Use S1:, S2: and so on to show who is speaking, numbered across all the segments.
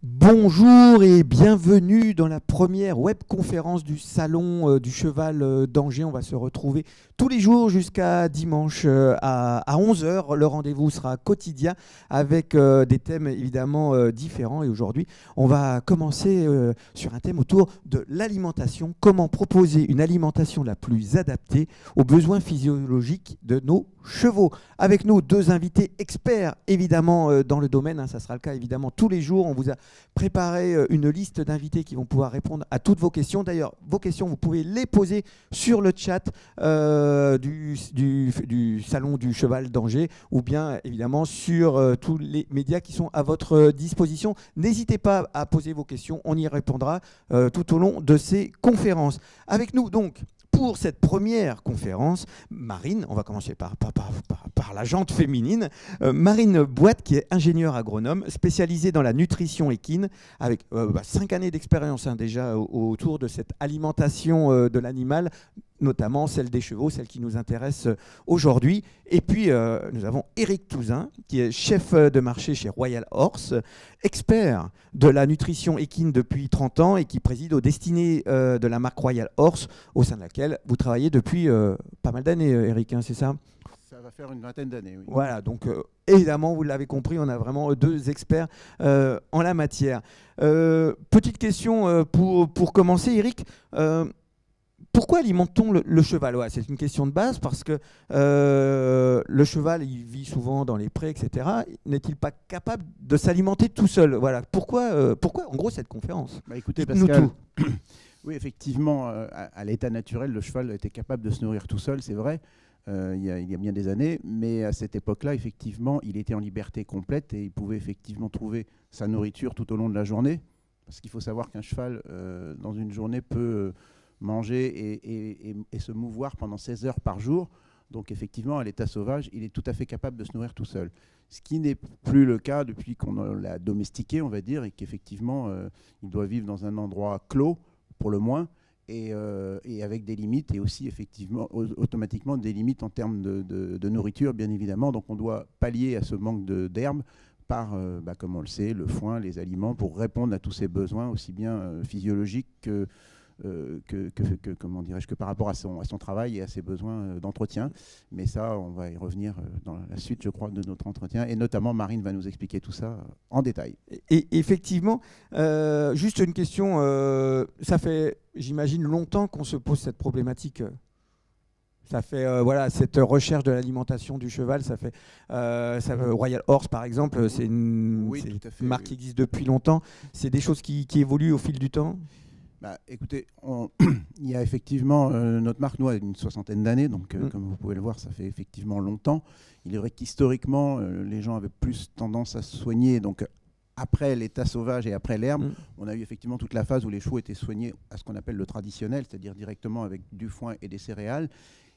S1: Bonjour et bienvenue dans la première webconférence du Salon du Cheval d'Angers. On va se retrouver tous les jours jusqu'à dimanche à 11 heures. Le rendez-vous sera quotidien avec des thèmes évidemment différents. Et aujourd'hui, on va commencer sur un thème autour de l'alimentation. Comment proposer une alimentation la plus adaptée aux besoins physiologiques de nos chevaux. Avec nous, deux invités experts évidemment dans le domaine. Ça sera le cas évidemment tous les jours. On vous a préparer une liste d'invités qui vont pouvoir répondre à toutes vos questions. D'ailleurs, vos questions, vous pouvez les poser sur le chat du Salon du Cheval d'Angers ou bien évidemment sur tous les médias qui sont à votre disposition. N'hésitez pas à poser vos questions, on y répondra tout au long de ces conférences. Avec nous donc, pour cette première conférence, Marine, on va commencer par la jante féminine, Marine Boite, qui est ingénieure agronome, spécialisée dans la nutrition équine, avec 5 années d'expérience déjà autour de cette alimentation de l'animal, notamment celle des chevaux, celle qui nous intéresse aujourd'hui. Et puis, nous avons Éric Touzin, qui est chef de marché chez Royal Horse, expert de la nutrition équine depuis 30 ans et qui préside aux destinées de la marque Royal Horse, au sein de laquelle vous travaillez depuis pas mal d'années, Éric, hein, c'est ça ?
S2: Ça va faire une vingtaine d'années, oui.
S1: Voilà, donc évidemment, vous l'avez compris, on a vraiment deux experts en la matière. Petite question pour commencer, Éric. Pourquoi alimente-t-on le cheval ? C'est une question de base parce que le cheval, il vit souvent dans les prés, etc. N'est-il pas capable de s'alimenter tout seul ? Voilà. Pourquoi, en gros, cette conférence ?
S2: Écoutez,
S1: Dites-nous
S2: Pascal,
S1: tout.
S2: oui, effectivement, à l'état naturel, le cheval était capable de se nourrir tout seul, c'est vrai, il y a bien des années, mais à cette époque-là, effectivement, il était en liberté complète et il pouvait effectivement trouver sa nourriture tout au long de la journée, parce qu'il faut savoir qu'un cheval, dans une journée, peut manger et se mouvoir pendant 16 heures par jour. Donc effectivement, à l'état sauvage, il est tout à fait capable de se nourrir tout seul. Ce qui n'est plus le cas depuis qu'on l'a domestiqué, on va dire, et qu'effectivement, il doit vivre dans un endroit clos, pour le moins, et avec des limites, et aussi effectivement, automatiquement des limites en termes de nourriture, bien évidemment. Donc on doit pallier à ce manque d'herbe par, comme on le sait, le foin, les aliments, pour répondre à tous ses besoins, aussi bien physiologiques que comment dirais-je, que par rapport à son travail et à ses besoins d'entretien. Mais ça, on va y revenir dans la suite, je crois, de notre entretien. Et notamment, Marine va nous expliquer tout ça en détail.
S1: Et effectivement, juste une question, ça fait, j'imagine, longtemps qu'on se pose cette problématique. Ça fait cette recherche de l'alimentation du cheval, ça fait Royal Horse par exemple, c'est une marque qui existe depuis longtemps. C'est des choses qui évoluent au fil du temps.
S2: Écoutez, il y a effectivement, notre marque, nous, a une soixantaine d'années, donc comme vous pouvez le voir, ça fait effectivement longtemps. Il est vrai qu'historiquement, les gens avaient plus tendance à se soigner, donc après l'état sauvage et après l'herbe, on a eu effectivement toute la phase où les chevaux étaient soignés à ce qu'on appelle le traditionnel, c'est-à-dire directement avec du foin et des céréales.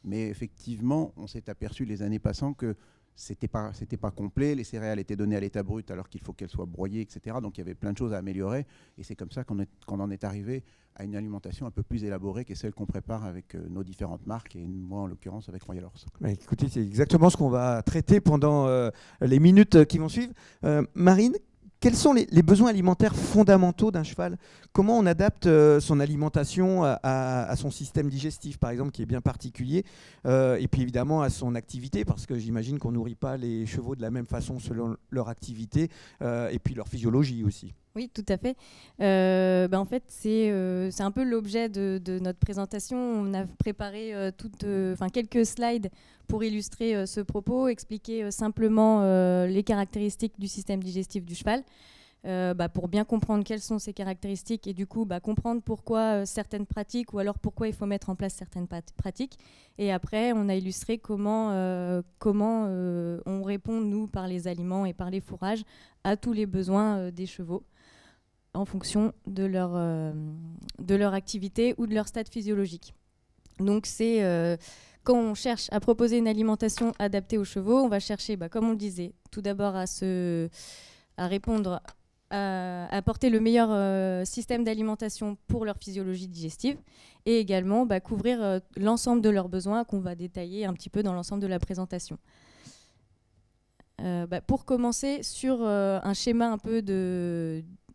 S2: Mais effectivement, on s'est aperçu les années passant que c'était pas complet, les céréales étaient données à l'état brut alors qu'il faut qu'elles soient broyées, etc. Donc il y avait plein de choses à améliorer et c'est comme ça qu'on en est arrivé à une alimentation un peu plus élaborée qui est celle qu'on prépare avec nos différentes marques et moi en l'occurrence avec Royal Horse.
S1: Écoutez, c'est exactement ce qu'on va traiter pendant les minutes qui vont suivre. Marine, quels sont les besoins alimentaires fondamentaux d'un cheval ? Comment on adapte son alimentation à son système digestif, par exemple, qui est bien particulier, et puis évidemment à son activité, parce que j'imagine qu'on ne nourrit pas les chevaux de la même façon selon leur activité, et puis leur physiologie aussi.
S3: Oui, tout à fait. En fait, c'est un peu l'objet de notre présentation. On a préparé quelques slides pour illustrer ce propos, expliquer simplement les caractéristiques du système digestif du cheval, pour bien comprendre quelles sont ces caractéristiques et du coup comprendre pourquoi certaines pratiques ou alors pourquoi il faut mettre en place certaines pratiques. Et après, on a illustré comment on répond, nous, par les aliments et par les fourrages, à tous les besoins des chevaux, en fonction de leur activité ou de leur stade physiologique. Donc c'est quand on cherche à proposer une alimentation adaptée aux chevaux, on va chercher, comme on le disait, tout d'abord à répondre, à apporter le meilleur système d'alimentation pour leur physiologie digestive et également couvrir l'ensemble de leurs besoins qu'on va détailler un petit peu dans l'ensemble de la présentation. Pour commencer sur un schéma un peu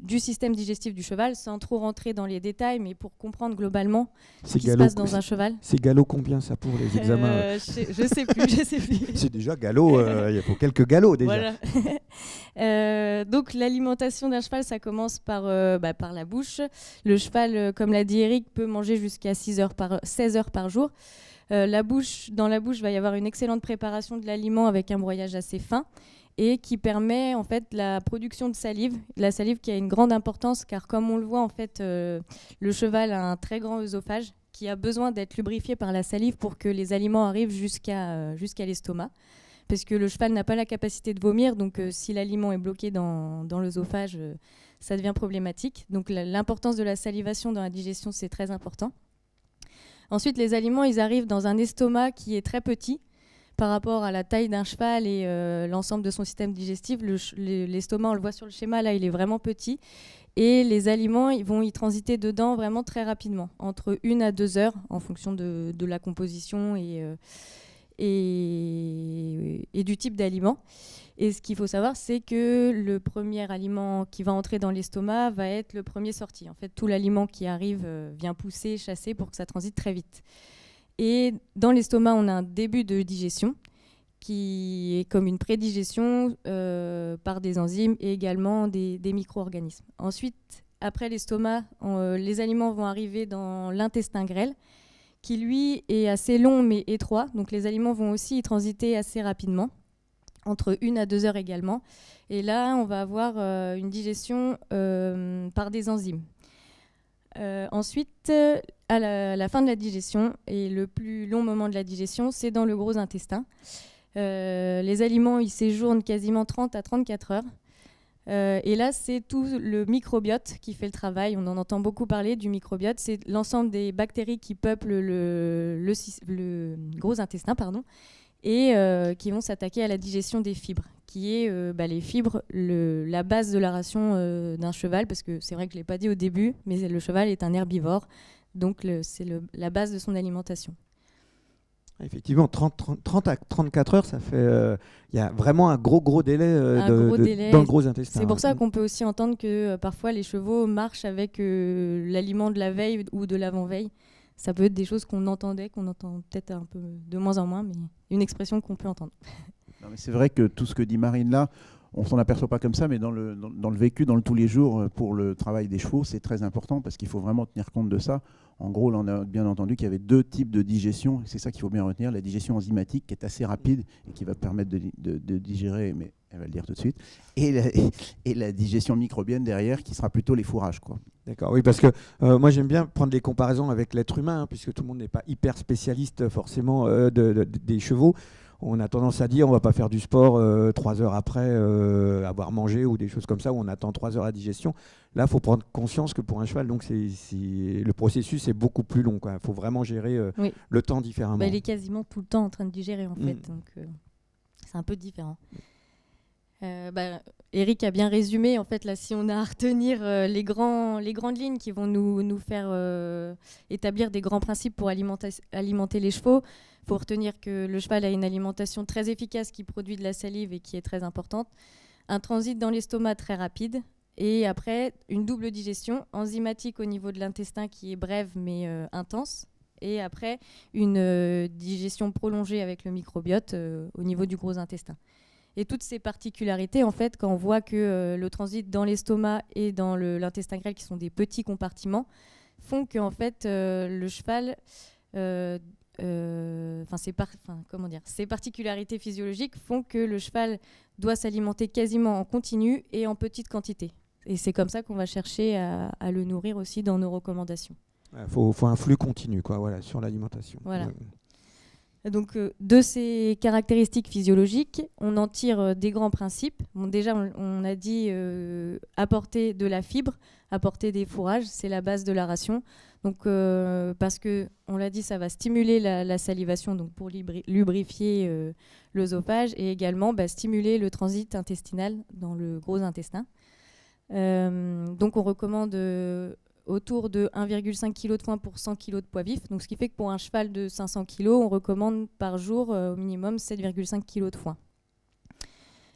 S3: du système digestif du cheval, sans trop rentrer dans les détails, mais pour comprendre globalement ce qui se
S1: galop,
S3: passe dans un cheval.
S1: C'est galop combien ça pour les examens
S3: Je sais plus.
S1: C'est déjà galop, il faut quelques galops déjà.
S3: Voilà. Donc l'alimentation d'un cheval, ça commence par la bouche. Le cheval, comme l'a dit Eric, peut manger jusqu'à 16 heures par jour. Dans la bouche, il va y avoir une excellente préparation de l'aliment avec un broyage assez fin et qui permet en fait la production de salive. La salive qui a une grande importance car comme on le voit en fait, le cheval a un très grand œsophage qui a besoin d'être lubrifié par la salive pour que les aliments arrivent jusqu'à l'estomac. Parce que le cheval n'a pas la capacité de vomir, donc si l'aliment est bloqué dans l'œsophage, ça devient problématique. Donc l'importance de la salivation dans la digestion, c'est très important. Ensuite, les aliments, ils arrivent dans un estomac qui est très petit par rapport à la taille d'un cheval et l'ensemble de son système digestif. L'estomac, on le voit sur le schéma, là, il est vraiment petit. Et les aliments, ils vont y transiter dedans vraiment très rapidement, entre 1 à 2 heures, en fonction de la composition et du type d'aliment. Et ce qu'il faut savoir, c'est que le premier aliment qui va entrer dans l'estomac va être le premier sorti. En fait, tout l'aliment qui arrive vient pousser, chasser pour que ça transite très vite. Et dans l'estomac, on a un début de digestion qui est comme une prédigestion par des enzymes et également des micro-organismes. Ensuite, après l'estomac, les aliments vont arriver dans l'intestin grêle, qui lui est assez long mais étroit. Donc les aliments vont aussi y transiter assez rapidement, entre 1 à 2 heures également. Et là, on va avoir une digestion par des enzymes. Ensuite, à la fin de la digestion, et le plus long moment de la digestion, c'est dans le gros intestin. Les aliments, ils séjournent quasiment 30 à 34 heures. Et là, c'est tout le microbiote qui fait le travail. On en entend beaucoup parler du microbiote. C'est l'ensemble des bactéries qui peuplent le gros intestin, et qui vont s'attaquer à la digestion des fibres, qui est les fibres, la base de la ration d'un cheval, parce que c'est vrai que je ne l'ai pas dit au début, mais le cheval est un herbivore, donc c'est la base de son alimentation.
S1: Effectivement, 30 à 34 heures, ça fait. Il y a vraiment un gros délai, dans le gros intestin.
S3: C'est pour ça qu'on peut aussi entendre que parfois les chevaux marchent avec l'aliment de la veille ou de l'avant-veille. Ça peut être des choses qu'on entend peut-être un peu de moins en moins, mais une expression qu'on peut entendre.
S2: Non, mais c'est vrai que tout ce que dit Marine là, on s'en aperçoit pas comme ça, mais dans le vécu, dans le tous les jours, pour le travail des chevaux, c'est très important parce qu'il faut vraiment tenir compte de ça. En gros, là, on a bien entendu qu'il y avait 2 types de digestion. C'est ça qu'il faut bien retenir. La digestion enzymatique qui est assez rapide et qui va permettre de digérer, mais elle va le dire tout de suite, et la digestion microbienne derrière qui sera plutôt les fourrages, quoi.
S1: D'accord, oui, parce que moi j'aime bien prendre des comparaisons avec l'être humain, puisque tout le monde n'est pas hyper spécialiste forcément des chevaux. On a tendance à dire on ne va pas faire du sport 3 heures après avoir mangé ou des choses comme ça où on attend 3 heures à digestion. Là, il faut prendre conscience que pour un cheval, donc le processus est beaucoup plus long. Il faut vraiment gérer le temps différemment.
S3: Il est quasiment tout le temps en train de digérer en fait, donc c'est un peu différent. Eric a bien résumé. En fait, là, si on a à retenir les grandes lignes qui vont nous faire établir des grands principes pour alimenter les chevaux, il faut retenir que le cheval a une alimentation très efficace qui produit de la salive et qui est très importante, un transit dans l'estomac très rapide, et après, une double digestion enzymatique au niveau de l'intestin qui est brève mais intense, et après, une digestion prolongée avec le microbiote au niveau du gros intestin. Et toutes ces particularités, en fait, quand on voit que le transit dans l'estomac et dans l'intestin grêle, qui sont des petits compartiments, font que en fait, le cheval, ces particularités physiologiques font que le cheval doit s'alimenter quasiment en continu et en petite quantité. Et c'est comme ça qu'on va chercher à le nourrir aussi dans nos recommandations.
S1: Il faut un flux continu, sur l'alimentation.
S3: Voilà. Donc, de ces caractéristiques physiologiques, on en tire des grands principes. Bon, déjà, on a dit apporter de la fibre, apporter des fourrages, c'est la base de la ration. Donc, parce que, on l'a dit, ça va stimuler la salivation, donc pour lubrifier l'œsophage, et également stimuler le transit intestinal dans le gros intestin. Donc, on recommande autour de 1,5 kg de foin pour 100 kg de poids vif. Donc, ce qui fait que pour un cheval de 500 kg, on recommande par jour au minimum 7,5 kg de foin.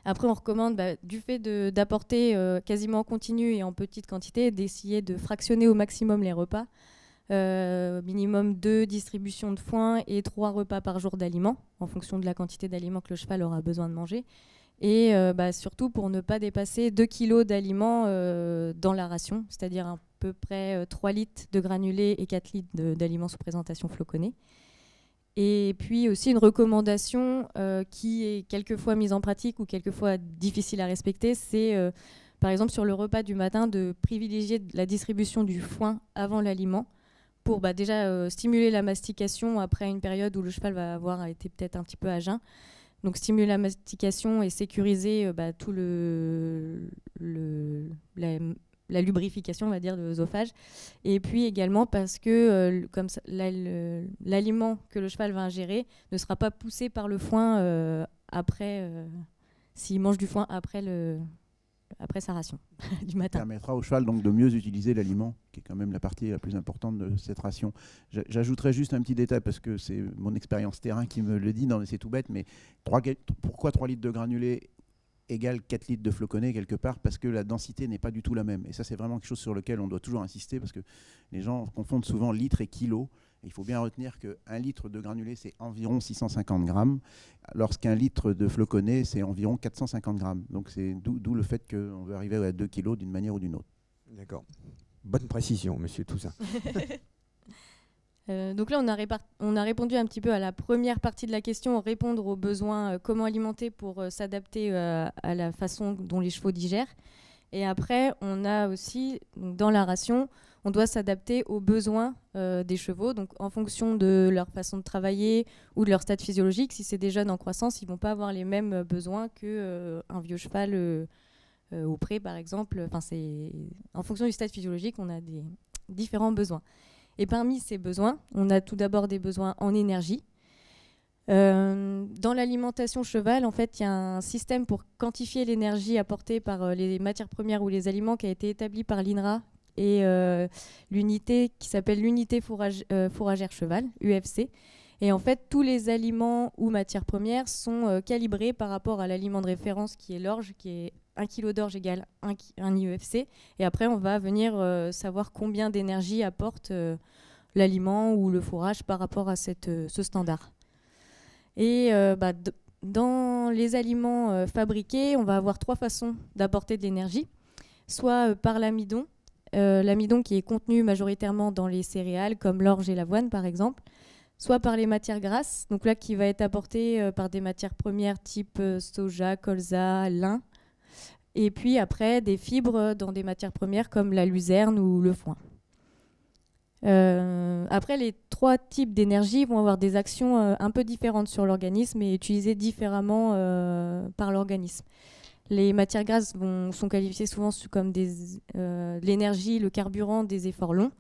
S3: Après, on recommande, du fait d'apporter quasiment en continu et en petite quantité, d'essayer de fractionner au maximum les repas. Minimum 2 distributions de foin et 3 repas par jour d'aliments, en fonction de la quantité d'aliments que le cheval aura besoin de manger. Et surtout pour ne pas dépasser 2 kg d'aliments dans la ration, c'est-à-dire à peu près 3 litres de granulés et 4 litres d'aliments sous présentation floconnés. Et puis aussi une recommandation qui est quelquefois mise en pratique ou quelquefois difficile à respecter, c'est par exemple sur le repas du matin de privilégier la distribution du foin avant l'aliment pour déjà stimuler la mastication après une période où le cheval va avoir été peut-être un petit peu à jeun. Donc stimuler la mastication et sécuriser tout la lubrification, on va dire, de l'œsophage. Et puis également parce que comme l'aliment que le cheval va ingérer ne sera pas poussé par le foin s'il mange du foin après sa ration du matin.
S2: Ça permettra au cheval donc de mieux utiliser l'aliment, qui est quand même la partie la plus importante de cette ration. J'ajouterais juste un petit détail, parce que c'est mon expérience terrain qui me le dit, c'est tout bête, mais pourquoi 3 litres de granulés égale 4 litres de floconnés quelque part? Parce que la densité n'est pas du tout la même. Et ça, c'est vraiment quelque chose sur lequel on doit toujours insister, parce que les gens confondent souvent litres et kilos. Il faut bien retenir qu'un litre de granulé, c'est environ 650 grammes, lorsqu'un litre de floconnés, c'est environ 450 grammes. Donc c'est d'où le fait qu'on veut arriver à 2 kilos d'une manière ou d'une autre.
S1: D'accord. Bonne précision, monsieur Toussaint.
S3: Donc là, on a répondu un petit peu à la première partie de la question, répondre aux besoins, comment alimenter pour s'adapter à la façon dont les chevaux digèrent. Et après, on a aussi, donc dans la ration, on doit s'adapter aux besoins des chevaux. Donc en fonction de leur façon de travailler ou de leur stade physiologique, si c'est des jeunes en croissance, ils ne vont pas avoir les mêmes besoins qu'un vieux cheval au pré, par exemple. En fonction du stade physiologique, on a des différents besoins. Et parmi ces besoins, on a tout d'abord des besoins en énergie. Dans l'alimentation cheval, en fait, il y a un système pour quantifier l'énergie apportée par les matières premières ou les aliments qui a été établi par l'INRA et l'unité qui s'appelle l'unité fourragère cheval, UFC. Et en fait, tous les aliments ou matières premières sont calibrés par rapport à l'aliment de référence qui est l'orge, qui est 1 kg d'orge égale 1 IEFC. Et après, on va venir savoir combien d'énergie apporte l'aliment ou le fourrage par rapport à ce standard. Et dans les aliments fabriqués, on va avoir 3 façons d'apporter de l'énergie. Soit par l'amidon, l'amidon qui est contenu majoritairement dans les céréales, comme l'orge et l'avoine par exemple. Soit par les matières grasses, donc là qui va être apporté par des matières premières type soja, colza, lin. Et puis après, des fibres dans des matières premières comme la luzerne ou le foin. Après, les 3 types d'énergie vont avoir des actions un peu différentes sur l'organisme et utilisées différemment par l'organisme. Les matières grasses sont qualifiées souvent comme l'énergie, le carburant des efforts longs.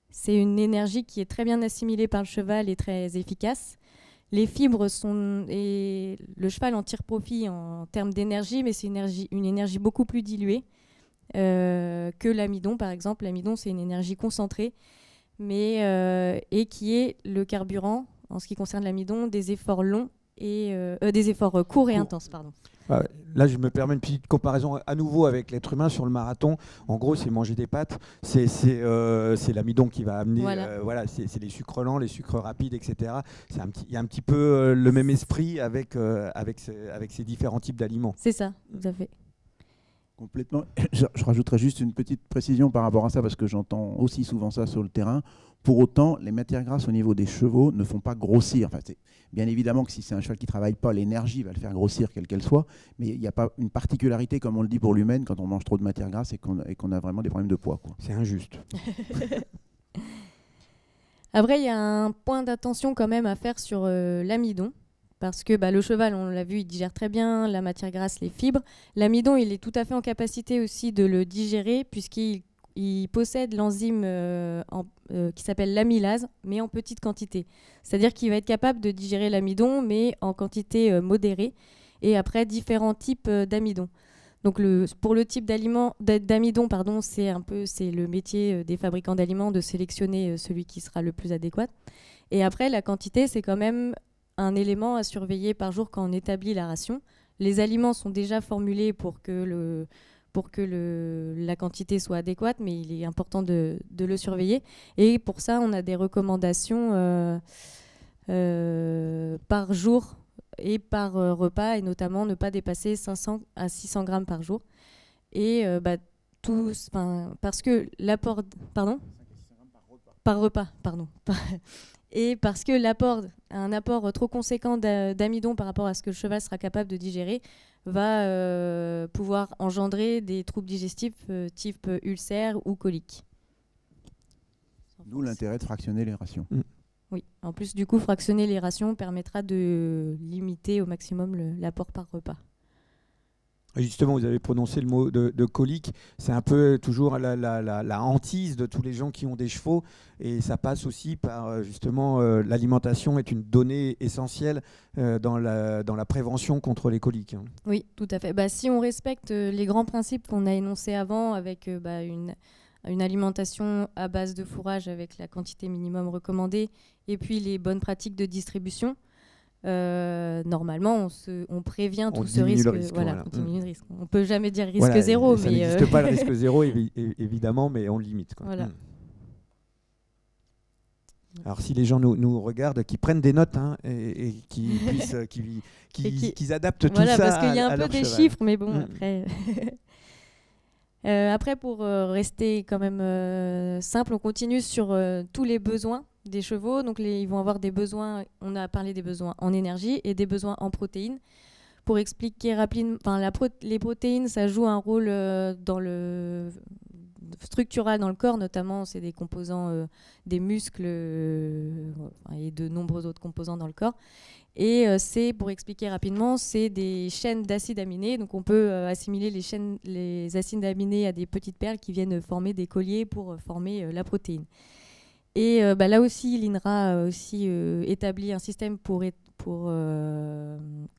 S3: C'est une énergie qui est très bien assimilée par le cheval et très efficace. Les fibres et le cheval en tire profit en termes d'énergie, mais c'est une énergie beaucoup plus diluée que l'amidon, par exemple. L'amidon, c'est une énergie concentrée, et qui est le carburant, en ce qui concerne l'amidon, des efforts longs et des efforts courts et intenses. Pardon.
S1: Là, je me permets une petite comparaison à nouveau avec l'être humain sur le marathon. En gros, c'est manger des pâtes, c'est l'amidon qui va amener, c'est les sucres lents, les sucres rapides, etc. Il y a un petit peu le même esprit avec ces différents types d'aliments.
S3: C'est ça, tout à fait.
S2: Complètement. Je rajouterais juste une petite précision par rapport à ça, parce que j'entends aussi souvent ça sur le terrain. Pour autant, les matières grasses au niveau des chevaux ne font pas grossir. Enfin, bien évidemment que si c'est un cheval qui ne travaille pas, l'énergie va le faire grossir, quelle qu'elle soit. Mais il n'y a pas une particularité, comme on le dit pour l'humaine, quand on mange trop de matières grasses et qu'on a vraiment des problèmes de poids, quoi.
S1: C'est injuste.
S3: Après, il y a un point d'attention quand même à faire sur l'amidon. Parce que le cheval, on l'a vu, il digère très bien la matière grasse, les fibres. L'amidon, il est tout à fait en capacité aussi de le digérer, puisqu'il possède l'enzyme qui s'appelle l'amylase, mais en petite quantité. C'est-à-dire qu'il va être capable de digérer l'amidon, mais en quantité modérée, et après différents types d'amidon. Donc pour le type d'amidon, c'est le métier des fabricants d'aliments de sélectionner celui qui sera le plus adéquat. Et après, la quantité, c'est quand même un élément à surveiller par jour quand on établit la ration. les aliments sont déjà formulés pour que la quantité soit adéquate, mais il est important de le surveiller. Et pour ça, on a des recommandations par jour et par repas, et notamment ne pas dépasser 500 à 600 grammes par jour. Et parce que l'apport... Pardon ? Par repas, pardon. Et parce que un apport trop conséquent d'amidon par rapport à ce que le cheval sera capable de digérer va pouvoir engendrer des troubles digestifs type ulcère ou colique.
S2: D'où l'intérêt de fractionner les rations.
S3: Oui, en plus du coup, fractionner les rations permettra de limiter au maximum l'apport par repas.
S1: Justement, vous avez prononcé le mot de colique. C'est un peu toujours la hantise de tous les gens qui ont des chevaux. Et ça passe aussi par, justement, l'alimentation est une donnée essentielle dans la prévention contre les coliques.
S3: Oui, tout à fait. Si on respecte les grands principes qu'on a énoncés avant, avec une alimentation à base de fourrage avec la quantité minimum recommandée, et puis les bonnes pratiques de distribution, normalement, on prévient tout ce risque. On diminue le risque. On ne peut jamais dire risque zéro.
S1: Ça n'existe pas le risque zéro, évidemment, mais on le limite.
S3: Voilà.
S1: Alors, si les gens nous regardent, qu'ils prennent des notes et qu'ils puissent, qu'ils adaptent tout ça
S3: parce qu'il y a un peu des
S1: cheval.
S3: chiffres, mais bon, après... Après, pour rester quand même simple, on continue sur tous les besoins des chevaux. Donc, ils vont avoir des besoins, on a parlé des besoins en énergie et des besoins en protéines. Pour expliquer rapidement, les protéines, ça joue un rôle structural dans le corps, notamment, c'est des composants des muscles et de nombreux autres composants dans le corps. Et pour expliquer rapidement, c'est des chaînes d'acides aminés. Donc on peut assimiler les acides aminés à des petites perles qui viennent former des colliers pour former la protéine. Et là aussi, l'INRA a aussi établi un système pour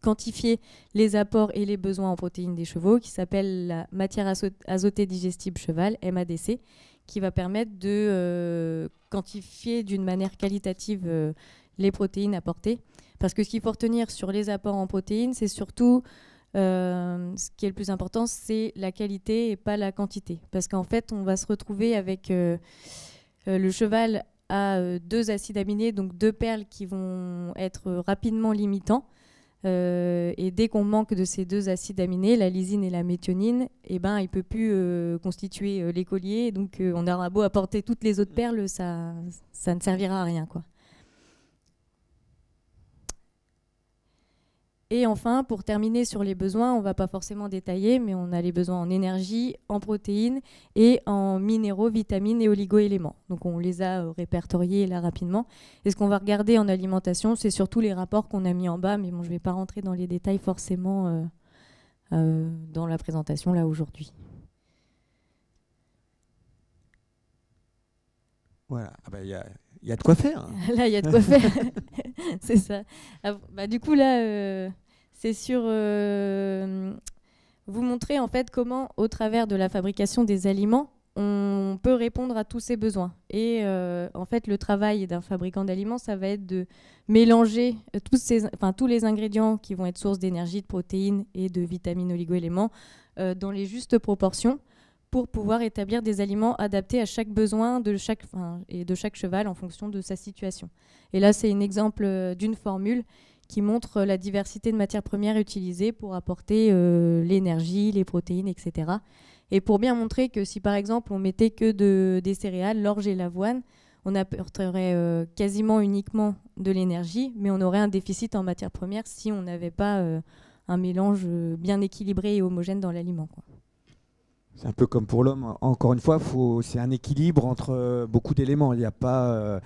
S3: quantifier les apports et les besoins en protéines des chevaux, qui s'appelle la matière azotée digestible cheval, MADC, qui va permettre de quantifier d'une manière qualitative les protéines apportées. Parce que ce qu'il faut retenir sur les apports en protéines, c'est surtout, ce qui est le plus important, c'est la qualité et pas la quantité. Parce qu'en fait, on va se retrouver avec le cheval à 2 acides aminés, donc 2 perles qui vont être rapidement limitants. Et dès qu'on manque de ces 2 acides aminés, la lysine et la méthionine, il ne peut plus constituer les colliers. Donc on aura beau apporter toutes les autres perles, ça ne servira à rien, quoi. Et enfin, pour terminer sur les besoins, on ne va pas forcément détailler, mais on a les besoins en énergie, en protéines et en minéraux, vitamines et oligo-éléments. Donc on les a répertoriés là rapidement. Et ce qu'on va regarder en alimentation, c'est surtout les rapports qu'on a mis en bas, mais bon, je ne vais pas rentrer dans les détails forcément dans la présentation là aujourd'hui.
S1: Voilà, il y a de quoi faire.
S3: Là, il y a de quoi faire. C'est ça. Du coup, là, c'est sur vous montrer en fait comment, au travers de la fabrication des aliments, on peut répondre à tous ces besoins. Et en fait, le travail d'un fabricant d'aliments, ça va être de mélanger tous les ingrédients qui vont être source d'énergie, de protéines et de vitamines, oligo-éléments dans les justes proportions, pour pouvoir établir des aliments adaptés à chaque besoin de chaque cheval en fonction de sa situation. Et là, c'est un exemple d'une formule qui montre la diversité de matières premières utilisées pour apporter l'énergie, les protéines, etc. Et pour bien montrer que si, par exemple, on mettait que des céréales, l'orge et l'avoine, on apporterait quasiment uniquement de l'énergie, mais on aurait un déficit en matières premières si on n'avait pas un mélange bien équilibré et homogène dans l'aliment, quoi.
S1: C'est un peu comme pour l'homme. Encore une fois, c'est un équilibre entre beaucoup d'éléments. Il n'y a pas,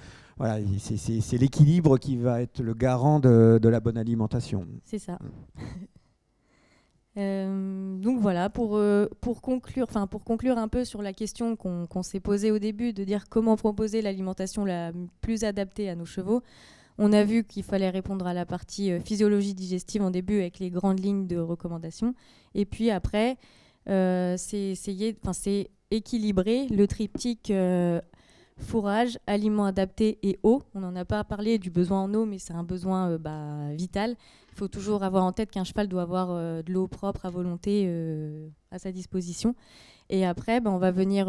S1: c'est l'équilibre qui va être le garant de la bonne alimentation.
S3: C'est ça. Donc voilà, pour conclure un peu sur la question qu'on s'est posée au début, de dire comment proposer l'alimentation la plus adaptée à nos chevaux. On a vu qu'il fallait répondre à la partie physiologie digestive en début avec les grandes lignes de recommandation. Et puis après, c'est équilibrer le triptyque fourrage, aliments adaptés et eau. On n'en a pas parlé du besoin en eau, mais c'est un besoin vital. Il faut toujours avoir en tête qu'un cheval doit avoir de l'eau propre à volonté à sa disposition. Et après, on va venir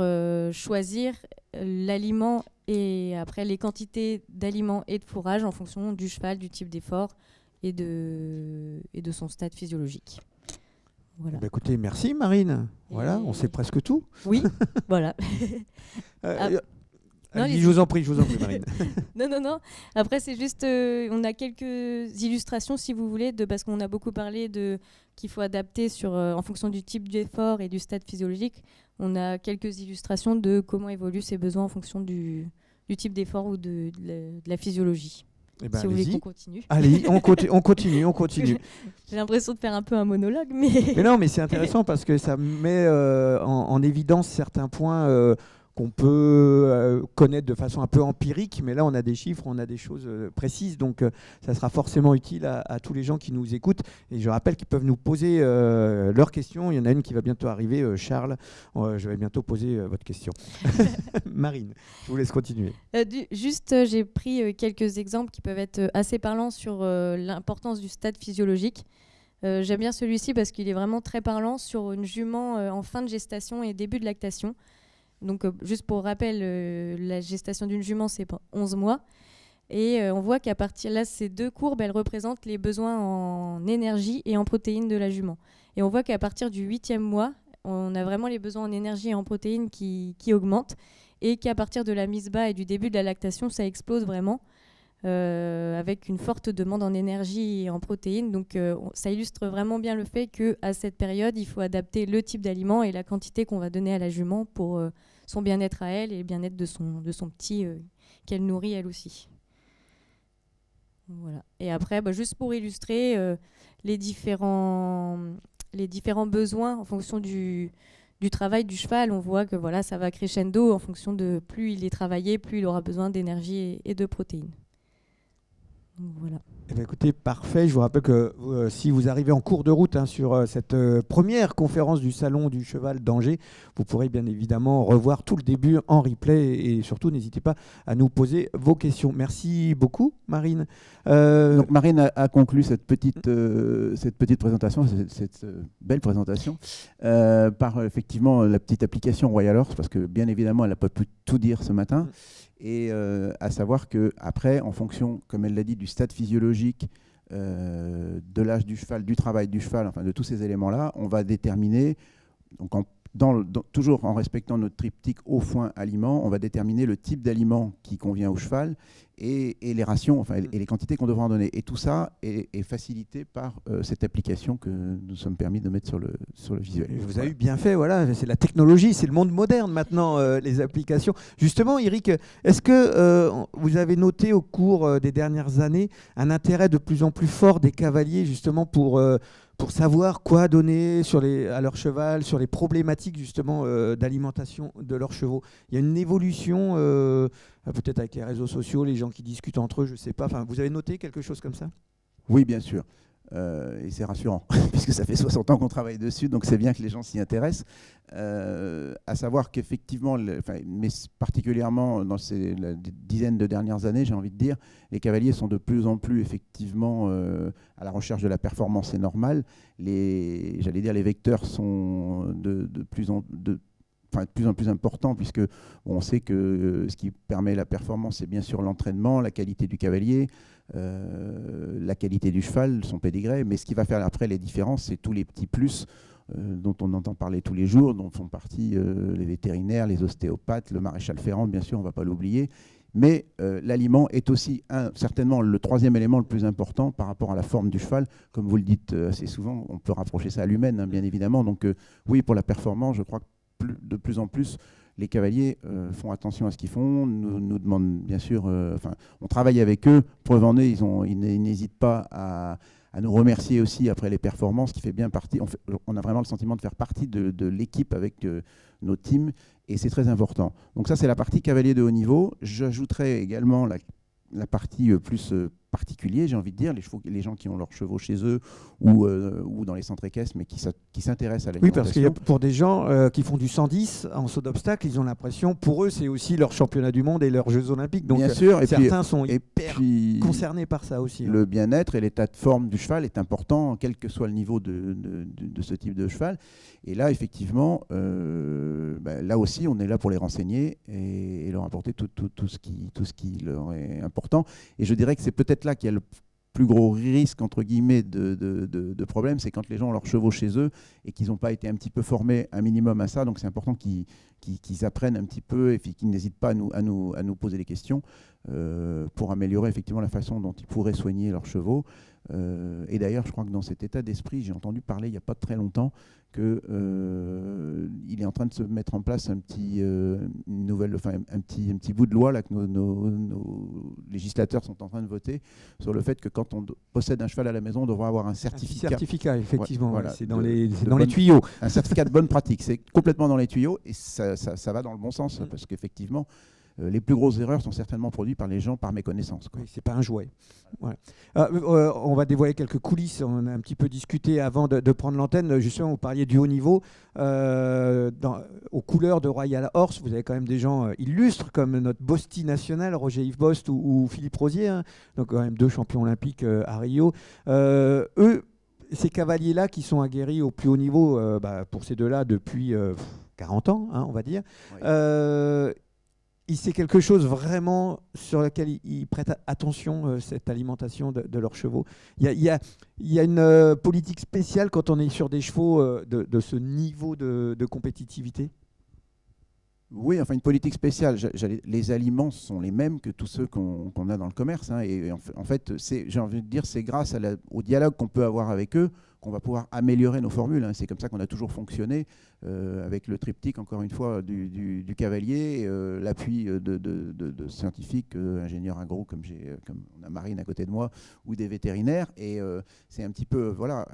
S3: choisir l'aliment et après les quantités d'aliments et de fourrage en fonction du cheval, du type d'effort et de son stade physiologique. Voilà.
S1: Écoutez, merci Marine. Voilà, on sait presque tout.
S3: Oui, voilà.
S1: Je vous en prie Marine.
S3: Non. Après, c'est juste, on a quelques illustrations, si vous voulez, parce qu'on a beaucoup parlé qu'il faut adapter en fonction du type d'effort et du stade physiologique. On a quelques illustrations de comment évoluent ces besoins en fonction du type d'effort ou de la physiologie. Si vous voulez qu'on continue.
S1: Allez, on continue.
S3: J'ai l'impression de faire un peu un monologue, mais...
S1: Mais non, mais c'est intéressant parce que ça met en évidence certains points qu'on peut connaître de façon un peu empirique, mais là on a des chiffres, on a des choses précises, donc ça sera forcément utile à tous les gens qui nous écoutent. Et je rappelle qu'ils peuvent nous poser leurs questions. Il y en a une qui va bientôt arriver, Charles. Je vais bientôt poser votre question. Marine, je vous laisse continuer.
S3: J'ai pris quelques exemples qui peuvent être assez parlants sur l'importance du stade physiologique. J'aime bien celui-ci parce qu'il est vraiment très parlant sur une jument en fin de gestation et début de lactation. Donc, juste pour rappel, la gestation d'une jument, c'est 11 mois. Et on voit qu'à partir là, ces deux courbes, elles représentent les besoins en énergie et en protéines de la jument. Et on voit qu'à partir du 8e mois, on a vraiment les besoins en énergie et en protéines qui augmentent. Et qu'à partir de la mise bas et du début de la lactation, ça explose vraiment, avec une forte demande en énergie et en protéines. Donc, ça illustre vraiment bien le fait qu'à cette période, il faut adapter le type d'aliment et la quantité qu'on va donner à la jument pour son bien-être à elle et le bien-être de son petit qu'elle nourrit elle aussi. Voilà. Et après, juste pour illustrer les différents besoins en fonction du travail du cheval, on voit que voilà, ça va crescendo en fonction de plus il est travaillé, plus il aura besoin d'énergie et de protéines. Donc, voilà.
S1: Écoutez, parfait. Je vous rappelle que si vous arrivez en cours de route sur cette première conférence du Salon du Cheval d'Angers, vous pourrez bien évidemment revoir tout le début en replay et surtout n'hésitez pas à nous poser vos questions. Merci beaucoup, Marine.
S2: Donc Marine a conclu cette petite présentation, cette belle présentation, par effectivement la petite application Royal Horse, parce que bien évidemment elle n'a pas pu tout dire ce matin. Et à savoir qu'après, en fonction, comme elle l'a dit, du stade physiologique, de l'âge du cheval, du travail du cheval, enfin de tous ces éléments-là, on va déterminer, donc toujours en respectant notre triptyque eau, foin, aliment, on va déterminer le type d'aliment qui convient au cheval et les rations, et les quantités qu'on devra en donner. Et tout ça est facilité par cette application que nous sommes permis de mettre sur le visuel.
S1: Et vous avez bien fait, voilà, c'est la technologie, c'est le monde moderne maintenant, les applications. Justement, Eric, est-ce que vous avez noté au cours des dernières années un intérêt de plus en plus fort des cavaliers justement pour savoir quoi donner à leur cheval, sur les problématiques justement d'alimentation de leurs chevaux? Il y a une évolution, peut-être avec les réseaux sociaux, les gens qui discutent entre eux, je ne sais pas. Enfin, vous avez noté quelque chose comme ça?
S2: Oui, bien sûr. Et c'est rassurant, puisque ça fait 60 ans qu'on travaille dessus, donc c'est bien que les gens s'y intéressent. À savoir qu'effectivement, mais particulièrement dans la dizaine de dernières années, j'ai envie de dire, les cavaliers sont de plus en plus effectivement à la recherche de la performance, c'est normal. Les vecteurs sont de plus en plus importants, puisque on sait que ce qui permet la performance, c'est bien sûr l'entraînement, la qualité du cavalier, la qualité du cheval, son pédigré, mais ce qui va faire après les différences, c'est tous les petits plus dont on entend parler tous les jours, dont font partie les vétérinaires, les ostéopathes, le maréchal Ferrand, bien sûr, on ne va pas l'oublier. Mais l'aliment est aussi certainement le troisième élément le plus important par rapport à la forme du cheval. Comme vous le dites assez souvent, on peut rapprocher ça à l'humaine, bien évidemment. Donc oui, pour la performance, je crois que de plus en plus, les cavaliers font attention à ce qu'ils font, nous demandent bien sûr, on travaille avec eux, preuve en est, ils n'hésitent pas à nous remercier aussi après les performances, qui fait bien partie, on a vraiment le sentiment de faire partie de l'équipe avec nos teams, et c'est très important. Donc ça, c'est la partie cavalier de haut niveau. J'ajouterai également la partie plus particuliers, j'ai envie de dire, les gens qui ont leurs chevaux chez eux ou dans les centres équestres, mais qui s'intéressent à l'alimentation.
S1: Oui, parce qu'il y a pour des gens qui font du 110 en saut d'obstacle, ils ont l'impression, pour eux, c'est aussi leur championnat du monde et leurs Jeux olympiques. Donc,
S2: bien sûr,
S1: certains sont hyper concernés par ça aussi.
S2: Le bien-être et l'état de forme du cheval est important, quel que soit le niveau de ce type de cheval. Et là, effectivement, là aussi, on est là pour les renseigner et leur apporter tout ce qui leur est important. Et je dirais que c'est peut-être là qu'il y a le plus gros risque, entre guillemets, de problème, c'est quand les gens ont leurs chevaux chez eux et qu'ils n'ont pas été un petit peu formés un minimum à ça. Donc c'est important qu'ils apprennent un petit peu et qu'ils n'hésitent pas à nous poser des questions pour améliorer effectivement la façon dont ils pourraient soigner leurs chevaux. Et d'ailleurs, je crois que dans cet état d'esprit, j'ai entendu parler il n'y a pas très longtemps qu'il est en train de se mettre en place un petit bout de loi là, que nos législateurs sont en train de voter sur le fait que quand on possède un cheval à la maison, on devra avoir un certificat.
S1: Un certificat, effectivement,
S2: voilà,
S1: c'est dans les tuyaux.
S2: Un certificat de bonne pratique, c'est complètement dans les tuyaux et ça va dans le bon sens parce qu'effectivement, les plus grosses erreurs sont certainement produites par les gens par méconnaissance.
S1: Oui, c'est pas un jouet. Ouais. On va dévoiler quelques coulisses. On a un petit peu discuté avant de prendre l'antenne. Justement, vous parliez du haut niveau. Aux couleurs de Royal Horse, vous avez quand même des gens illustres comme notre Bosti national, Roger-Yves Bost ou Philippe Rosier. Hein. Donc quand même 2 champions olympiques à Rio. Eux, ces cavaliers-là qui sont aguerris au plus haut niveau, pour ces deux-là depuis 40 ans, hein, on va dire. Oui. C'est quelque chose vraiment sur lequel ils prêtent attention, cette alimentation de leurs chevaux. Il y a une politique spéciale quand on est sur des chevaux de ce niveau de compétitivité.
S2: Oui, enfin une politique spéciale. Les aliments sont les mêmes que tous ceux qu'on a dans le commerce. Hein, et en fait, j'ai envie de dire, c'est grâce au dialogue qu'on peut avoir avec eux qu'on va pouvoir améliorer nos formules. Hein. C'est comme ça qu'on a toujours fonctionné avec le triptyque, encore une fois, du cavalier, l'appui de scientifiques, ingénieurs agro, comme on a Marine à côté de moi, ou des vétérinaires. Et c'est un petit peu, voilà,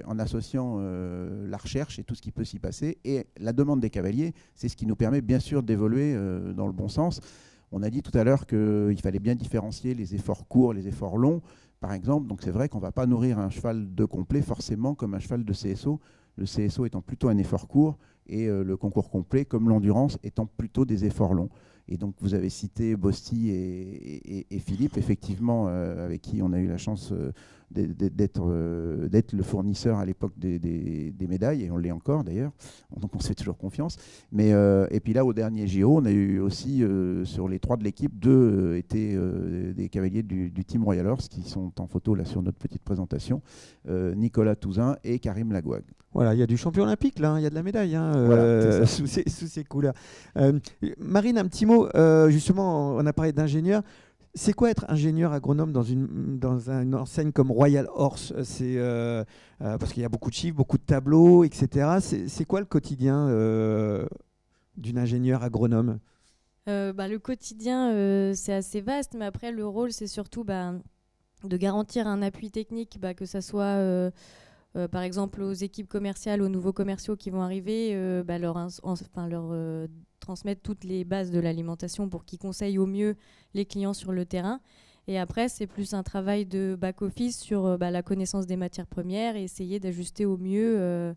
S2: en associant la recherche et tout ce qui peut s'y passer. Et la demande des cavaliers, c'est ce qui nous permet bien sûr d'évoluer dans le bon sens. On a dit tout à l'heure qu'il fallait bien différencier les efforts courts, les efforts longs, par exemple. Donc c'est vrai qu'on ne va pas nourrir un cheval de complet forcément comme un cheval de CSO. Le CSO étant plutôt un effort court et le concours complet, comme l'endurance, étant plutôt des efforts longs. Et donc vous avez cité Bosti et Philippe, effectivement, avec qui on a eu la chance d'être le fournisseur à l'époque des médailles, et on l'est encore d'ailleurs, donc on se fait toujours confiance. Et puis là, au dernier JO, on a eu aussi, sur les 3 de l'équipe, 2 étaient des cavaliers du Team Royal Horse, qui sont en photo là sur notre petite présentation, Nicolas Touzin et Karim Lagouag.
S1: Voilà, il y a du champion olympique là, il y a de la médaille
S2: voilà,
S1: sous ces couleurs. Marine, un petit mot, justement, on a parlé d'ingénieur. C'est quoi être ingénieur agronome dans une enseigne comme Royal Horse? Parce qu'il y a beaucoup de chiffres, beaucoup de tableaux, etc. C'est quoi le quotidien d'une ingénieure agronome?
S3: Le quotidien, c'est assez vaste, mais après, le rôle, c'est surtout de garantir un appui technique, que ça soit... par exemple, aux équipes commerciales, aux nouveaux commerciaux qui vont arriver, leur transmettre toutes les bases de l'alimentation pour qu'ils conseillent au mieux les clients sur le terrain. Et après, c'est plus un travail de back-office sur la connaissance des matières premières et essayer d'ajuster au mieux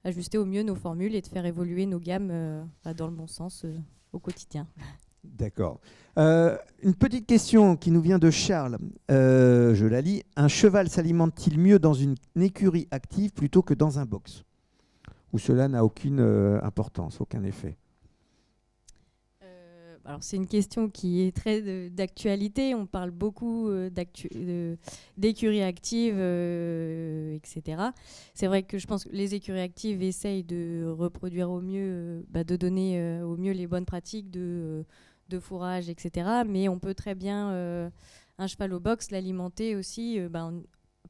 S3: nos formules et de faire évoluer nos gammes dans le bon sens au quotidien.
S1: D'accord. Une petite question qui nous vient de Charles. Je la lis. Un cheval s'alimente-t-il mieux dans une écurie active plutôt que dans un box? Ou cela n'a aucune importance, aucun effet?
S3: Alors c'est une question qui est très d'actualité. On parle beaucoup d'écuries actives, etc. C'est vrai que je pense que les écuries actives essayent de reproduire au mieux, de donner au mieux les bonnes pratiques de fourrage, etc. Mais on peut très bien, un cheval au box, l'alimenter aussi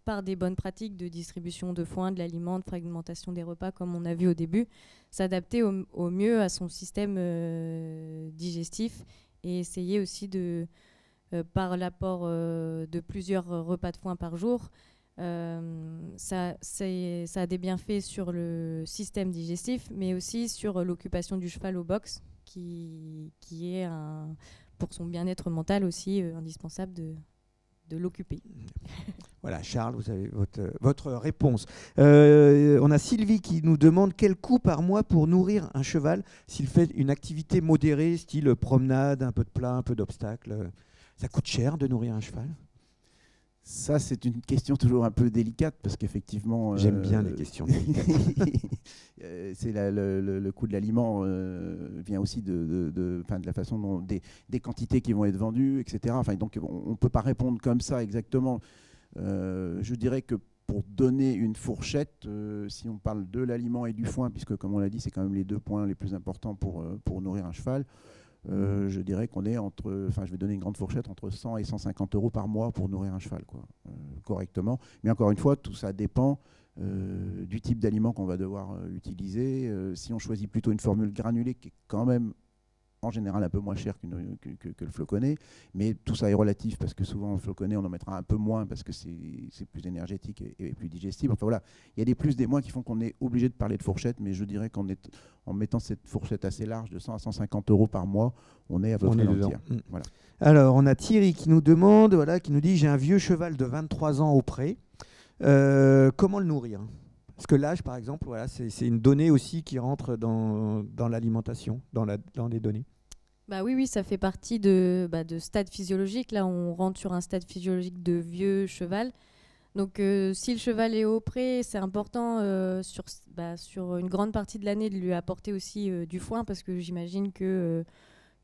S3: par des bonnes pratiques de distribution de foin, de l'aliment, de fragmentation des repas, comme on a vu au début, s'adapter au mieux à son système digestif et essayer aussi par l'apport de plusieurs repas de foin par jour, ça a des bienfaits sur le système digestif, mais aussi sur l'occupation du cheval au box, qui est pour son bien-être mental aussi indispensable de de l'occuper.
S1: Voilà, Charles, vous avez votre réponse. On a Sylvie qui nous demande quel coût par mois pour nourrir un cheval s'il fait une activité modérée, style promenade, un peu de plat, un peu d'obstacle. Ça coûte cher de nourrir un cheval?
S2: Ça, c'est une question toujours un peu délicate parce qu'effectivement...
S1: J'aime bien les questions délicates.
S2: C'est le coût de l'aliment vient aussi de la façon dont des quantités qui vont être vendues, etc. Enfin, donc, on ne peut pas répondre comme ça exactement. Je dirais que pour donner une fourchette, si on parle de l'aliment et du foin, puisque comme on l'a dit, c'est quand même les deux points les plus importants pour nourrir un cheval, je dirais qu'on est je vais donner une grande fourchette, entre 100 et 150 € par mois pour nourrir un cheval, correctement. Mais encore une fois, tout ça dépend du type d'aliment qu'on va devoir utiliser. Si on choisit plutôt une formule granulée, qui est quand même en général un peu moins cher que le floconnais, mais tout ça est relatif parce que souvent le floconnais on en mettra un peu moins parce que c'est plus énergétique et plus digestible. Enfin voilà, il y a des plus, des moins qui font qu'on est obligé de parler de fourchette, mais je dirais en mettant cette fourchette assez large de 100 à 150 € par mois, on est à peu près dans le tiers. Voilà.
S1: Alors on a Thierry qui nous demande, qui nous dit j'ai un vieux cheval de 23 ans au pré, comment le nourrir? Parce que l'âge, par exemple, c'est une donnée aussi qui rentre dans l'alimentation, dans les données.
S3: Oui, ça fait partie de stade physiologique. Là, on rentre sur un stade physiologique de vieux cheval. Donc, si le cheval est au pré, c'est important sur une grande partie de l'année de lui apporter aussi du foin, parce que j'imagine que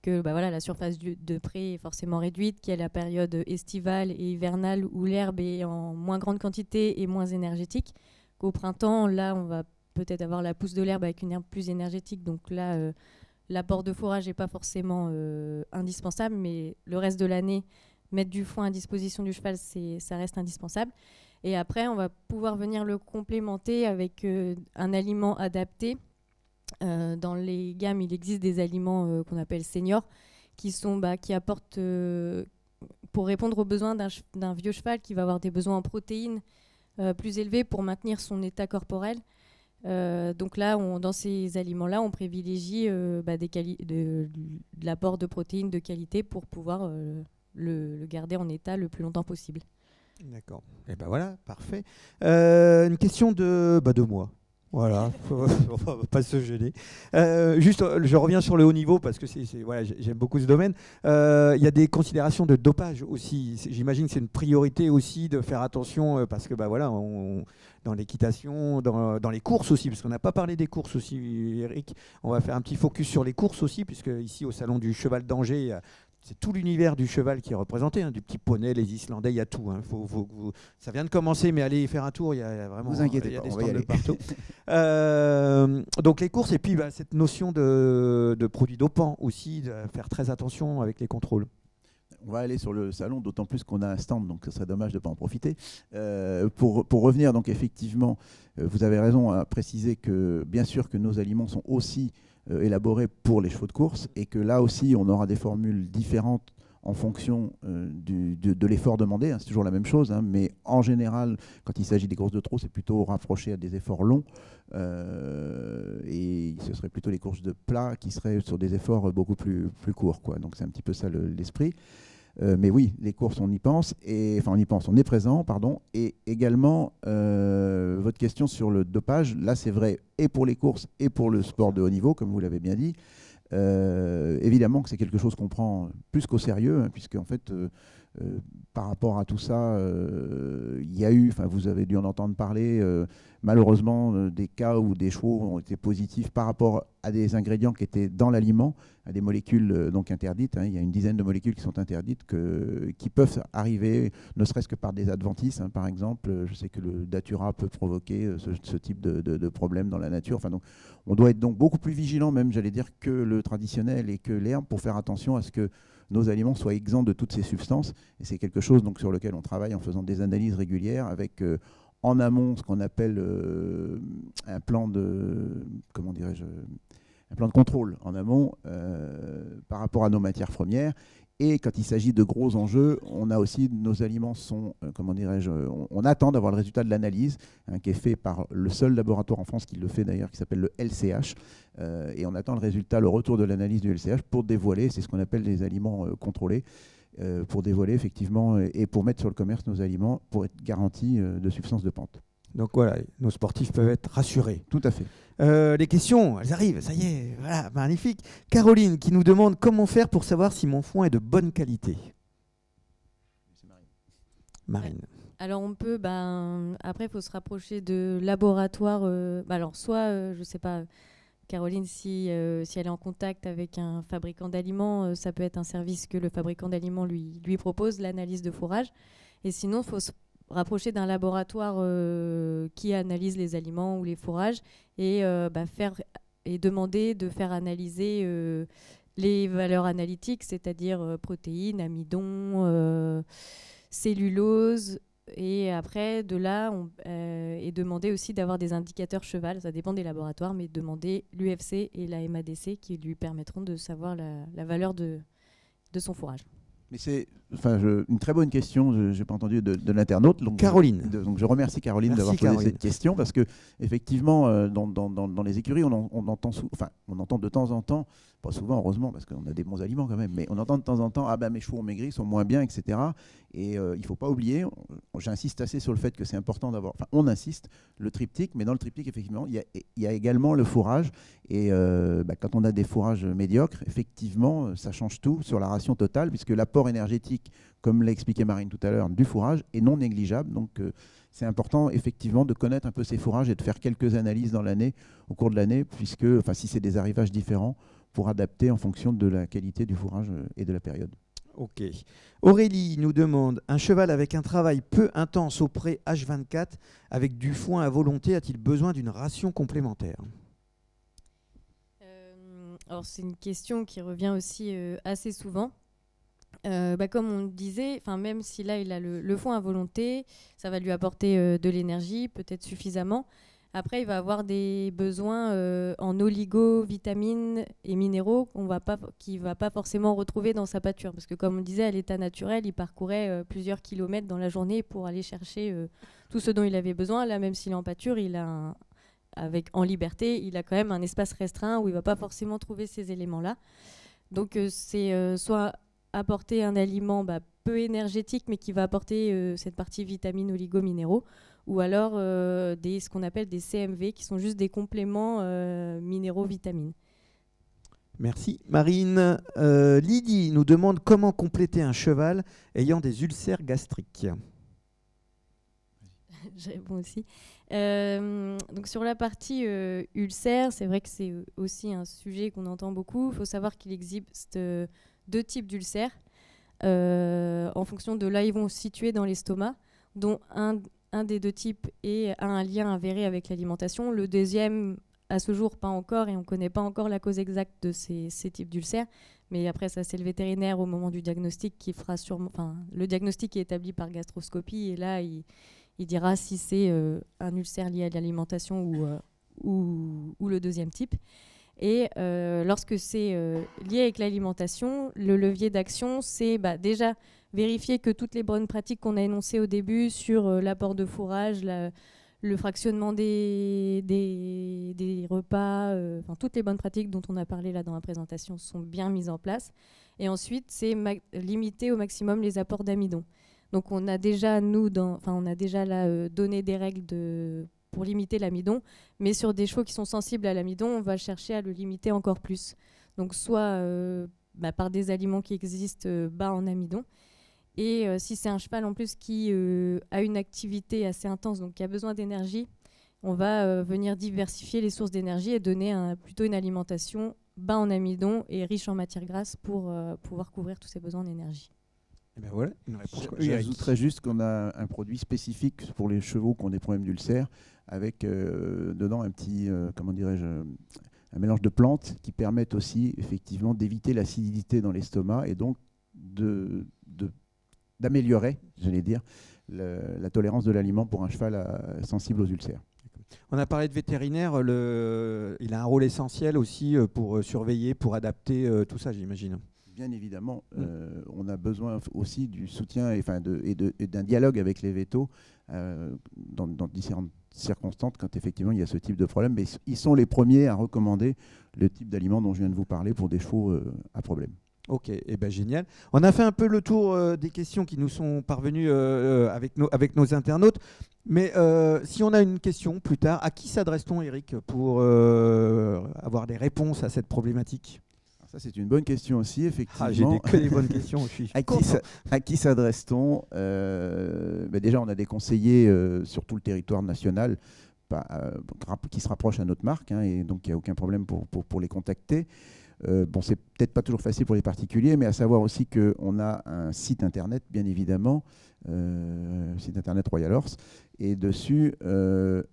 S3: la surface de pré est forcément réduite, qu'il y a la période estivale et hivernale où l'herbe est en moins grande quantité et moins énergétique. Qu'au printemps, là, on va peut-être avoir la pousse de l'herbe avec une herbe plus énergétique. Donc là, l'apport de fourrage n'est pas forcément indispensable, mais le reste de l'année, mettre du foin à disposition du cheval, ça reste indispensable. Et après, on va pouvoir venir le complémenter avec un aliment adapté. Dans les gammes, il existe des aliments qu'on appelle seniors, qui apportent, pour répondre aux besoins d'un vieux cheval qui va avoir des besoins en protéines plus élevés pour maintenir son état corporel. Donc là, dans ces aliments-là, on privilégie de l'apport de protéines de qualité pour pouvoir le garder en état le plus longtemps possible.
S1: D'accord. Et voilà, parfait. Une question de moi. Voilà, on va pas se gêner. Juste, je reviens sur le haut niveau parce que j'aime beaucoup ce domaine. Il y a des considérations de dopage aussi. J'imagine que c'est une priorité aussi de faire attention parce que dans l'équitation, dans les courses aussi, parce qu'on n'a pas parlé des courses aussi, Eric. On va faire un petit focus sur les courses aussi, puisque ici au salon du Cheval d'Angers, c'est tout l'univers du cheval qui est représenté, du petit poney, les Islandais, il y a tout. Ça vient de commencer, mais allez faire un tour, il y a vraiment
S2: vous inquiétez pas,
S1: des
S2: on va y
S1: stands
S2: aller.
S1: de partout. Donc les courses, et puis cette notion de produits dopants aussi, de faire très attention avec les contrôles.
S2: On va aller sur le salon, d'autant plus qu'on a un stand, donc ce serait dommage de ne pas en profiter. Pour revenir, donc effectivement, vous avez raison à préciser que bien sûr que nos aliments sont aussi élaborés pour les chevaux de course et que là aussi on aura des formules différentes en fonction de l'effort demandé. C'est toujours la même chose, mais en général, quand il s'agit des courses de trot, c'est plutôt rapproché à des efforts longs et ce serait plutôt les courses de plat qui seraient sur des efforts beaucoup plus courts, Donc c'est un petit peu ça l'esprit. Mais oui, les courses, on y pense, on est présent, et également votre question sur le dopage, là c'est vrai et pour les courses et pour le sport de haut niveau, comme vous l'avez bien dit. Évidemment que c'est quelque chose qu'on prend plus qu'au sérieux, puisque en fait, par rapport à tout ça, il y a eu, vous avez dû en entendre parler, malheureusement, des cas où des chevaux ont été positifs par rapport à des ingrédients qui étaient dans l'aliment, à des molécules donc interdites. Il y a une dizaine de molécules qui sont interdites, qui peuvent arriver, ne serait-ce que par des adventices. Par exemple, je sais que le datura peut provoquer ce type de problème dans la nature. Donc, on doit être donc beaucoup plus vigilant, même, j'allais dire, que le traditionnel et que l'herbe pour faire attention à ce que nos aliments soient exempts de toutes ces substances. Et c'est quelque chose donc, sur lequel on travaille en faisant des analyses régulières avec en amont ce qu'on appelle un plan de contrôle en amont par rapport à nos matières premières. Et quand il s'agit de gros enjeux, on a aussi, nos aliments sont, on attend d'avoir le résultat de l'analyse, qui est fait par le seul laboratoire en France qui le fait d'ailleurs, qui s'appelle le LCH. Et on attend le retour de l'analyse du LCH pour dévoiler, c'est ce qu'on appelle les aliments contrôlés. pour dévoiler effectivement et pour mettre sur le commerce nos aliments pour être garantis de suffisance de pente.
S1: Donc voilà, nos sportifs peuvent être rassurés.
S2: Tout à fait.
S1: Les questions, elles arrivent, ça y est, voilà, magnifique. Caroline qui nous demande comment faire pour savoir si mon foin est de bonne qualité. Marine.
S3: Alors on peut, après il faut se rapprocher de laboratoires. Alors soit, je ne sais pas, Caroline, si elle est en contact avec un fabricant d'aliments, ça peut être un service que le fabricant d'aliments lui propose, l'analyse de fourrage. Et sinon, il faut se rapprocher d'un laboratoire qui analyse les aliments ou les fourrages et demander de faire analyser les valeurs analytiques, c'est-à-dire protéines, amidon, cellulose. Et après, de là, et demander aussi d'avoir des indicateurs cheval, ça dépend des laboratoires, mais demander l'UFC et la MADC qui lui permettront de savoir la valeur de son fourrage.
S2: Mais c'est une très bonne question, je n'ai pas entendu de l'internaute.
S1: Caroline.
S2: Donc je remercie Caroline d'avoir posé cette question parce que effectivement, dans les écuries, on entend de temps en temps, pas souvent heureusement parce qu'on a des bons aliments quand même, mais on entend de temps en temps mes chevaux ont maigri, ils sont moins bien, etc. Et il ne faut pas oublier, j'insiste assez sur le fait que c'est important d'avoir, on insiste, le triptyque, mais dans le triptyque, effectivement, il y a également le fourrage. Et quand on a des fourrages médiocres, effectivement, ça change tout sur la ration totale, puisque l'apport énergétique, comme l'a expliqué Marine tout à l'heure, du fourrage est non négligeable. Donc c'est important effectivement de connaître un peu ces fourrages et de faire quelques analyses dans l'année, au cours de l'année, puisque si c'est des arrivages différents, pour adapter en fonction de la qualité du fourrage et de la période.
S1: Ok. Aurélie nous demande, un cheval avec un travail peu intense au pré H24, avec du foin à volonté, a-t-il besoin d'une ration complémentaire ?
S3: Alors c'est une question qui revient aussi assez souvent. Comme on disait, même si là il a le foin à volonté, ça va lui apporter de l'énergie, peut-être suffisamment. Après, il va avoir des besoins en oligo, vitamines et minéraux qu'il ne va pas forcément retrouver dans sa pâture. Parce que comme on disait, à l'état naturel, il parcourait plusieurs kilomètres dans la journée pour aller chercher tout ce dont il avait besoin. Là, même s'il est en pâture, en liberté, il a quand même un espace restreint où il ne va pas forcément trouver ces éléments-là. Donc, c'est soit apporter un aliment peu énergétique, mais qui va apporter cette partie vitamines, oligo-minéraux, ou alors ce qu'on appelle des CMV, qui sont juste des compléments minéraux vitamines.
S1: Merci. Marine. Lydie nous demande comment compléter un cheval ayant des ulcères gastriques.
S3: Je réponds aussi. Donc sur la partie ulcère, c'est vrai que c'est aussi un sujet qu'on entend beaucoup. Il faut savoir qu'il existe 2 types d'ulcères en fonction de là où ils vont se situer dans l'estomac, dont un des 2 types a un lien avéré avec l'alimentation. Le deuxième, à ce jour, pas encore, et on ne connaît pas encore la cause exacte de ces types d'ulcères. Mais après, ça, c'est le vétérinaire au moment du diagnostic qui fera sûrement... le diagnostic est établi par gastroscopie, et là, il dira si c'est un ulcère lié à l'alimentation ou le deuxième type. Et lorsque c'est lié avec l'alimentation, le levier d'action, c'est déjà vérifier que toutes les bonnes pratiques qu'on a énoncées au début sur l'apport de fourrage, le fractionnement des repas, toutes les bonnes pratiques dont on a parlé là dans la présentation sont bien mises en place. Et ensuite, c'est limiter au maximum les apports d'amidon. Donc on a déjà, donné des règles pour limiter l'amidon, mais sur des chevaux qui sont sensibles à l'amidon, on va chercher à le limiter encore plus. Donc soit par des aliments qui existent bas en amidon, et si c'est un cheval en plus qui a une activité assez intense, donc qui a besoin d'énergie, on va venir diversifier les sources d'énergie et donner plutôt une alimentation bas en amidon et riche en matières grasses pour pouvoir couvrir tous ses besoins d'énergie.
S1: Et ben voilà, une réponse.
S2: J'ajouterais juste qu'on a un produit spécifique pour les chevaux qui ont des problèmes d'ulcère, avec dedans un petit, un mélange de plantes qui permettent aussi effectivement d'éviter l'acidité dans l'estomac et donc d'améliorer, j'allais dire, la tolérance de l'aliment pour un cheval sensible aux ulcères.
S1: On a parlé de vétérinaire, il a un rôle essentiel aussi pour surveiller, pour adapter tout ça, j'imagine.
S2: Bien évidemment, on a besoin aussi du soutien et d'un dialogue avec les vétos dans différentes circonstances quand effectivement il y a ce type de problème. Mais ils sont les premiers à recommander le type d'aliment dont je viens de vous parler pour des chevaux à problème.
S1: Ok, eh ben, génial. On a fait un peu le tour des questions qui nous sont parvenues avec nos internautes. Mais si on a une question plus tard, à qui s'adresse-t-on, Eric, pour avoir des réponses à cette problématique?
S2: Ça, c'est une bonne question aussi,
S1: Ah, j'ai
S2: effectivement.
S1: que des bonnes questions. Je suis content.
S2: À qui s'adresse-t-on? Déjà, on a des conseillers sur tout le territoire national qui se rapprochent à notre marque, hein, et donc il n'y a aucun problème pour les contacter. Bon, c'est peut-être pas toujours facile pour les particuliers, mais à savoir aussi qu'on a un site internet, bien évidemment, site internet Royal Horse, et dessus,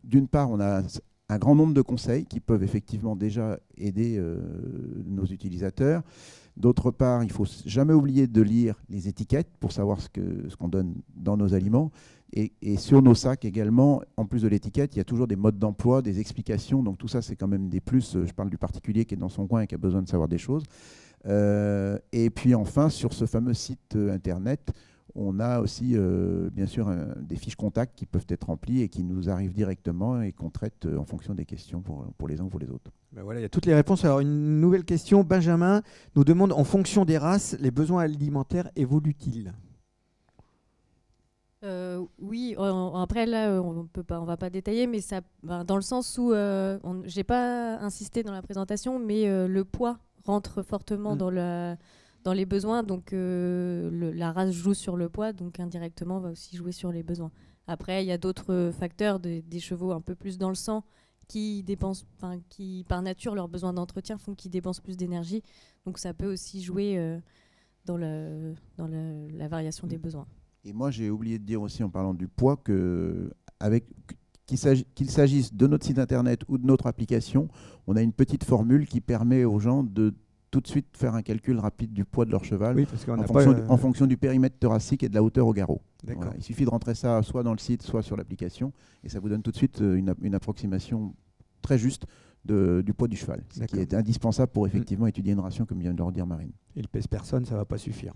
S2: d'une part, on a un grand nombre de conseils qui peuvent effectivement déjà aider nos utilisateurs. D'autre part, il ne faut jamais oublier de lire les étiquettes pour savoir ce qu'on donne dans nos aliments. Et sur nos sacs également, en plus de l'étiquette, il y a toujours des modes d'emploi, des explications. Donc tout ça, c'est quand même des plus. Je parle du particulier qui est dans son coin et qui a besoin de savoir des choses. Et puis enfin, sur ce fameux site internet, on a aussi bien sûr des fiches contacts qui peuvent être remplies et qui nous arrivent directement et qu'on traite en fonction des questions pour les uns ou pour les autres.
S1: Ben voilà, il y a toutes les réponses. Alors une nouvelle question. Benjamin nous demande, en fonction des races, les besoins alimentaires évoluent-ils?
S3: Oui, après là, on va pas détailler, mais ça, dans le sens où j'ai pas insisté dans la présentation, mais le poids rentre fortement dans les besoins, donc la race joue sur le poids, donc indirectement va aussi jouer sur les besoins. Après, il y a d'autres facteurs, des chevaux un peu plus dans le sang qui dépensent, qui par nature leurs besoins d'entretien font qu'ils dépensent plus d'énergie, donc ça peut aussi jouer dans la variation des besoins.
S2: Et moi, j'ai oublié de dire aussi en parlant du poids qu'il s'agisse de notre site internet ou de notre application, on a une petite formule qui permet aux gens de tout de suite faire un calcul rapide du poids de leur cheval,
S1: Oui, parce qu'on
S2: en fonction du périmètre thoracique et de la hauteur au garrot.
S1: D'accord.
S2: Voilà. Il suffit de rentrer ça soit dans le site, soit sur l'application, et ça vous donne tout de suite une approximation très juste du poids du cheval, ce qui est indispensable pour effectivement étudier une ration, comme vient de le redire Marine.
S1: Il pèse personne, ça ne va pas suffire.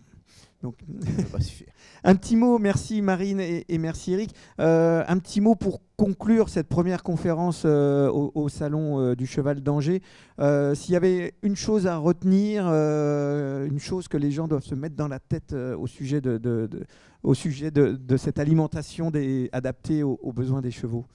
S1: Donc,
S2: Ça va pas suffire.
S1: un petit mot, merci Marine et merci Eric. Un petit mot pour conclure cette première conférence au Salon du Cheval d'Angers. S'il y avait une chose à retenir, une chose que les gens doivent se mettre dans la tête au sujet de cette alimentation adaptée aux besoins des chevaux.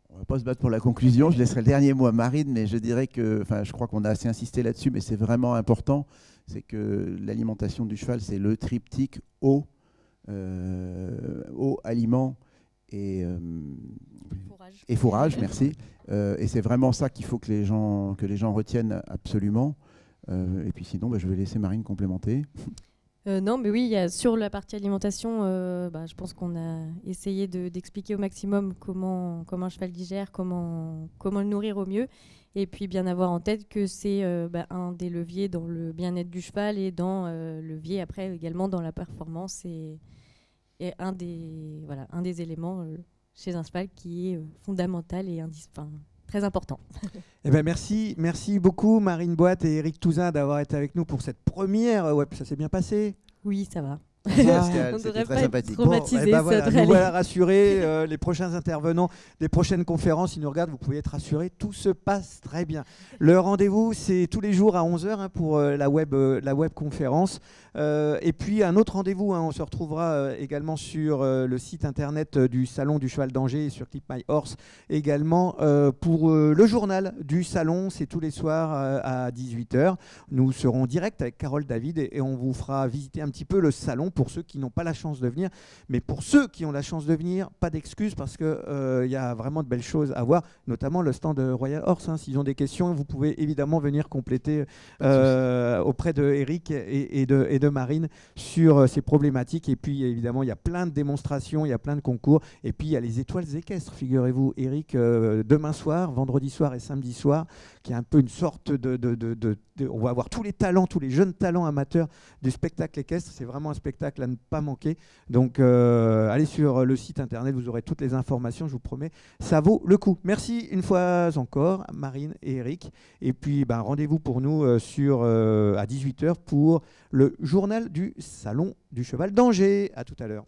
S2: On ne va pas se battre pour la conclusion, je laisserai le dernier mot à Marine, mais je dirais que, je crois qu'on a assez insisté là-dessus, mais c'est vraiment important, c'est que l'alimentation du cheval, c'est le triptyque eau, aliments et fourrage, merci. Et c'est vraiment ça qu'il faut que les gens retiennent absolument. Et puis sinon, je vais laisser Marine complémenter.
S3: Non, mais oui, sur la partie alimentation, je pense qu'on a essayé d'expliquer au maximum comment un cheval digère, comment le nourrir au mieux. Et puis bien avoir en tête que c'est un des leviers dans le bien-être du cheval et dans le levier après également dans la performance et un des éléments chez un cheval qui est fondamental et très important.
S1: Eh ben merci beaucoup Marine Boite et Eric Touzin d'avoir été avec nous pour cette première web. Ça s'est bien passé?
S3: Oui, ça va.
S2: On
S3: ne devrait pas être traumatisé.
S1: Nous voilà rassurés. Les prochains intervenants des prochaines conférences, ils nous regardent, vous pouvez être rassurés. Tout se passe très bien. Le rendez-vous, c'est tous les jours à 11h pour la web conférence. Et puis un autre rendez-vous, on se retrouvera également sur le site internet du Salon du Cheval d'Angers et sur Clip My Horse également pour le journal du Salon. C'est tous les soirs à 18h. Nous serons en direct avec Carole David et on vous fera visiter un petit peu le salon pour ceux qui n'ont pas la chance de venir. Mais pour ceux qui ont la chance de venir, pas d'excuses parce qu'il y a vraiment de belles choses à voir, notamment le stand de Royal Horse. S'ils ont des questions, vous pouvez évidemment venir compléter auprès de Eric et de Marine sur ces problématiques. Et puis évidemment, il y a plein de démonstrations, il y a plein de concours. Et puis il y a les étoiles équestres, figurez-vous, Eric, demain soir, vendredi soir et samedi soir, qui est un peu une sorte on va avoir tous les talents, tous les jeunes talents amateurs du spectacle équestre. C'est vraiment un spectacle à ne pas manquer. Donc allez sur le site internet, vous aurez toutes les informations, je vous promets, ça vaut le coup. Merci une fois encore Marine et Eric. Et puis rendez-vous pour nous à 18h pour le journal du Salon du Cheval d'Angers. À tout à l'heure.